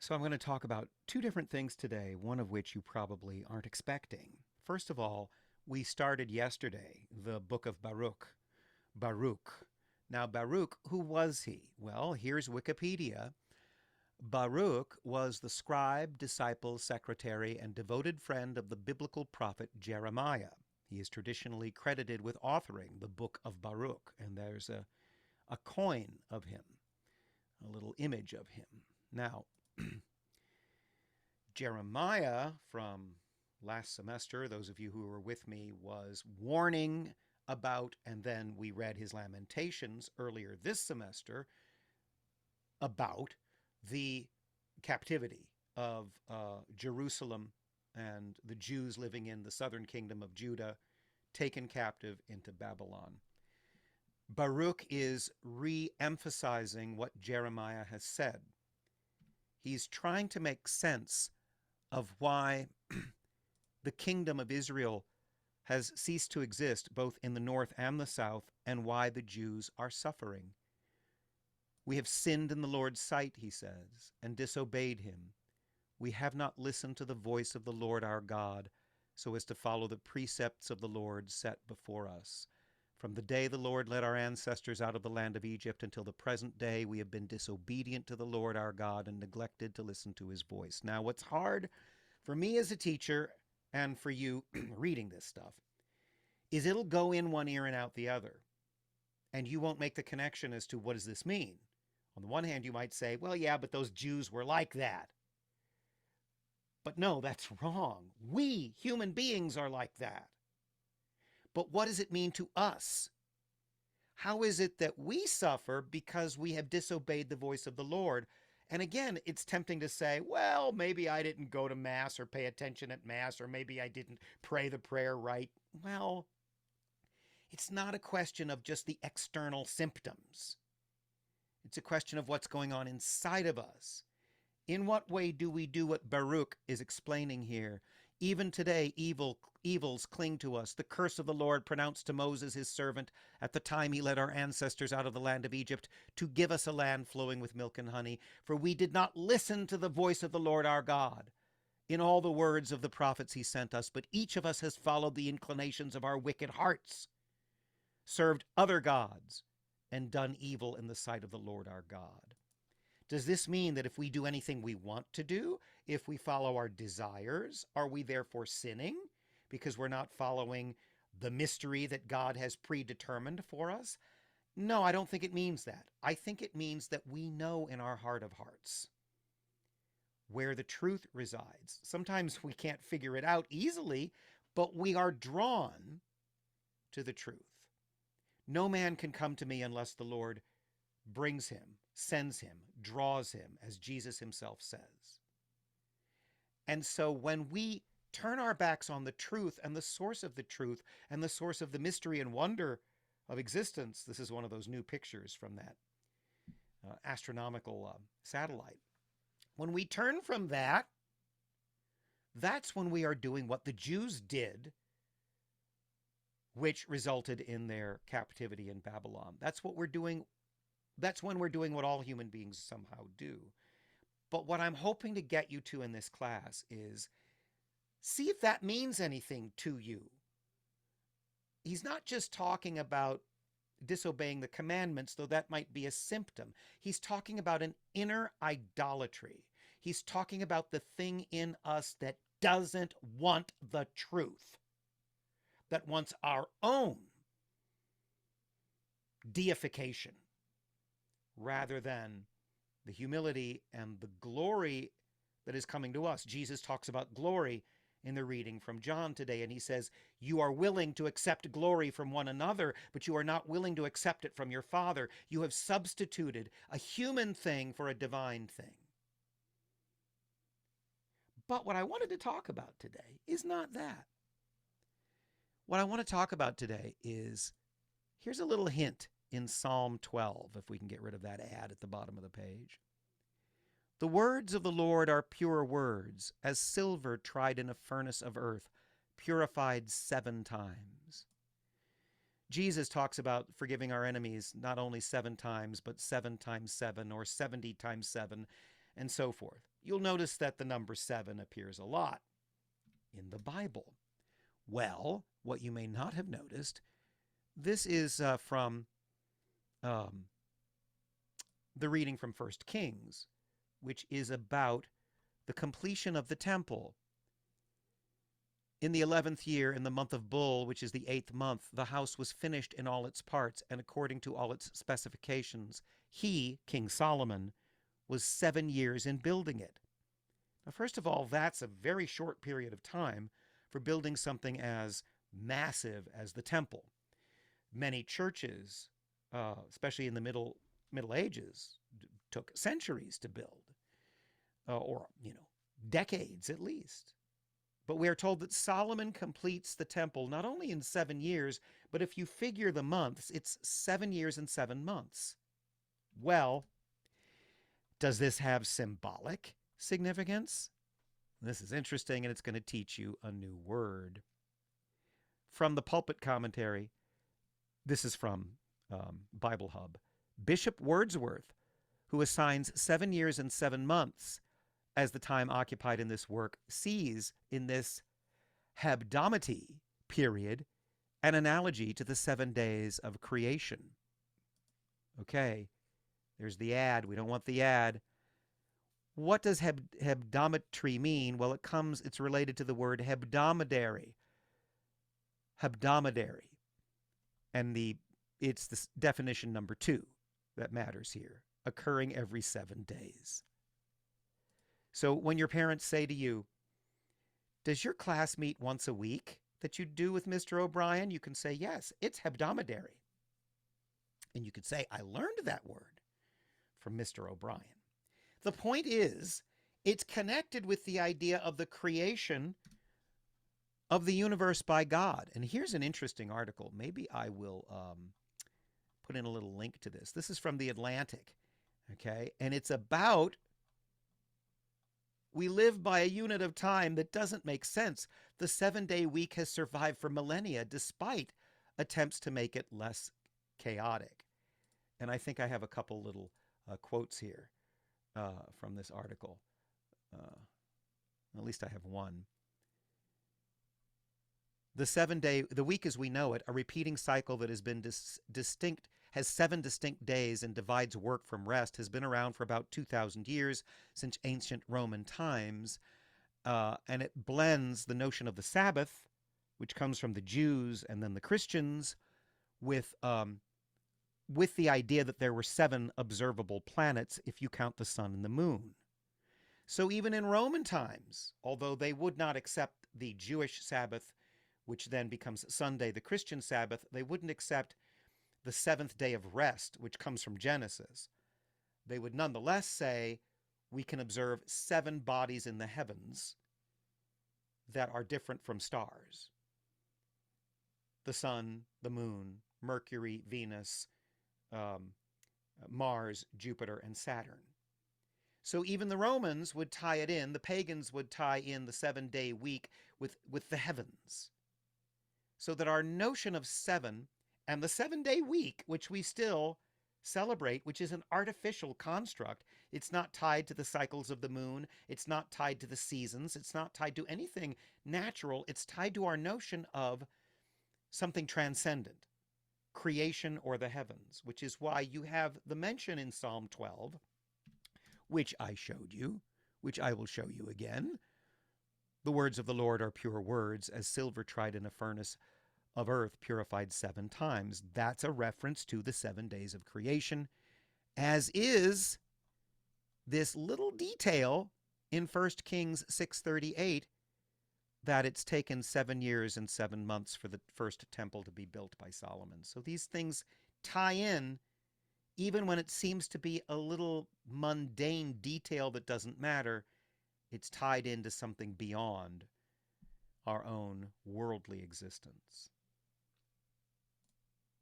So I'm going to talk about two different things today, one of which you probably aren't expecting. First of all, we started yesterday the book of Baruch. Baruch. Now, Baruch, who was he? Well, here's Wikipedia. Baruch was the scribe, disciple, secretary, and devoted friend of the biblical prophet Jeremiah. He is traditionally credited with authoring the book of Baruch, and there's a coin of him, a little image of him. Now, Jeremiah from last semester, those of you who were with me, was warning about, and then we read his Lamentations earlier this semester about the captivity of Jerusalem and the Jews living in the southern kingdom of Judah, taken captive into Babylon. Baruch is re-emphasizing what Jeremiah has said. He's trying to make sense of why the kingdom of Israel has ceased to exist both in the north and the south, and why the Jews are suffering. We have sinned in the Lord's sight, he says, and disobeyed him. We have not listened to the voice of the Lord our God, so as to follow the precepts of the Lord set before us. From the day the Lord led our ancestors out of the land of Egypt until the present day, we have been disobedient to the Lord our God and neglected to listen to his voice. Now, what's hard for me as a teacher and for you reading this stuff is it'll go in one ear and out the other, and you won't make the connection as to what does this mean. On the one hand, you might say, well, yeah, but those Jews were like that. But no, that's wrong. We, human beings, are like that. But what does it mean to us? How is it that we suffer because we have disobeyed the voice of the Lord? And again, it's tempting to say, well, maybe I didn't go to Mass or pay attention at Mass, or maybe I didn't pray the prayer right. Well, it's not a question of just the external symptoms. It's a question of what's going on inside of us. In what way do we do what Baruch is explaining here? Even today, evils cling to us. The curse of the Lord pronounced to Moses, his servant, at the time he led our ancestors out of the land of Egypt, to give us a land flowing with milk and honey. For we did not listen to the voice of the Lord our God in all the words of the prophets he sent us, but each of us has followed the inclinations of our wicked hearts, served other gods, and done evil in the sight of the Lord our God. Does this mean that if we do anything we want to do, if we follow our desires, are we therefore sinning because we're not following the mystery that God has predetermined for us? No, I don't think it means that. I think it means that we know in our heart of hearts where the truth resides. Sometimes we can't figure it out easily, but we are drawn to the truth. No man can come to me unless the Lord brings him, sends him, draws him, as Jesus himself says. And so when we turn our backs on the truth and the source of the truth and the source of the mystery and wonder of existence, this is one of those new pictures from that astronomical satellite. When we turn from that, that's when we are doing what the Jews did, which resulted in their captivity in Babylon. That's what we're doing. That's when we're doing what all human beings somehow do. But what I'm hoping to get you to in this class is see if that means anything to you. He's not just talking about disobeying the commandments, though that might be a symptom. He's talking about an inner idolatry. He's talking about the thing in us that doesn't want the truth, that wants our own deification, rather than the humility and the glory that is coming to us. Jesus talks about glory in the reading from John today, and he says, you are willing to accept glory from one another, but you are not willing to accept it from your Father. You have substituted a human thing for a divine thing. But what I wanted to talk about today is not that. What I want to talk about today is, here's a little hint in Psalm 12, if we can get rid of that ad at the bottom of the page. The words of the Lord are pure words, as silver tried in a furnace of earth, purified 7 times. Jesus talks about forgiving our enemies not only 7 times, but 7 times 7, or 70 times 7, and so forth. you'll notice that the number 7 appears a lot in the Bible. Well, what you may not have noticed, this is from um, the reading from 1 Kings, which is about the completion of the temple. In the 11th year, in the month of Bul, which is the 8th month, the house was finished in all its parts and according to all its specifications. He, King Solomon, was 7 years in building it. Now, first of all, that's a very short period of time for building something as massive as the temple. Many churches, especially in the Middle Ages, took centuries to build, or decades at least. But we are told that Solomon completes the temple not only in 7 years, but if you figure the months, it's 7 years and 7 months. Well, does this have symbolic significance? This is interesting, and it's going to teach you a new word. From the pulpit commentary, this is from Bible Hub. Bishop Wordsworth, who assigns 7 years and 7 months as the time occupied in this work, sees in this hebdomady period an analogy to the 7 days of creation. Okay, there's the ad. We don't want the ad. What does hebdometry mean? Well, it's related to the word hebdomadary. Hebdomadary. And it's the definition number 2 that matters here, occurring every 7 days. So when your parents say to you, does your class meet once a week that you do with Mr. O'Brien? You can say, yes, it's hebdomadary. And you could say, I learned that word from Mr. O'Brien. The point is, it's connected with the idea of the creation of the universe by God. And here's an interesting article. Maybe I will put in a little link to this. This is from The Atlantic, okay? And it's about we live by a unit of time that doesn't make sense. The 7-day week has survived for millennia despite attempts to make it less chaotic. And I think I have a couple little quotes here from this article. At least I have one. The week as we know it, a repeating cycle that has been has 7 distinct days and divides work from rest, has been around for about 2,000 years, since ancient Roman times, and it blends the notion of the Sabbath, which comes from the Jews and then the Christians, with the idea that there were 7 observable planets if you count the sun and the moon. So even in Roman times, although they would not accept the Jewish Sabbath, which then becomes Sunday, the Christian Sabbath, they wouldn't accept the 7th day of rest, which comes from Genesis. They would nonetheless say we can observe 7 bodies in the heavens that are different from stars. The sun, the moon, Mercury, Venus, Mars, Jupiter, and Saturn. So even the Romans would tie it in, the pagans would tie in the 7-day week with the heavens. So that our notion of 7 and the 7-day week, which we still celebrate, which is an artificial construct, it's not tied to the cycles of the moon, it's not tied to the seasons, it's not tied to anything natural, it's tied to our notion of something transcendent, creation or the heavens, which is why you have the mention in Psalm 12, which I showed you, which I will show you again. The words of the Lord are pure words, as silver tried in a furnace of earth purified 7 times. That's a reference to the 7 days of creation, as is this little detail in 1 Kings 6:38 that it's taken 7 years and 7 months for the first temple to be built by Solomon. So these things tie in even when it seems to be a little mundane detail that doesn't matter. It's tied into something beyond our own worldly existence.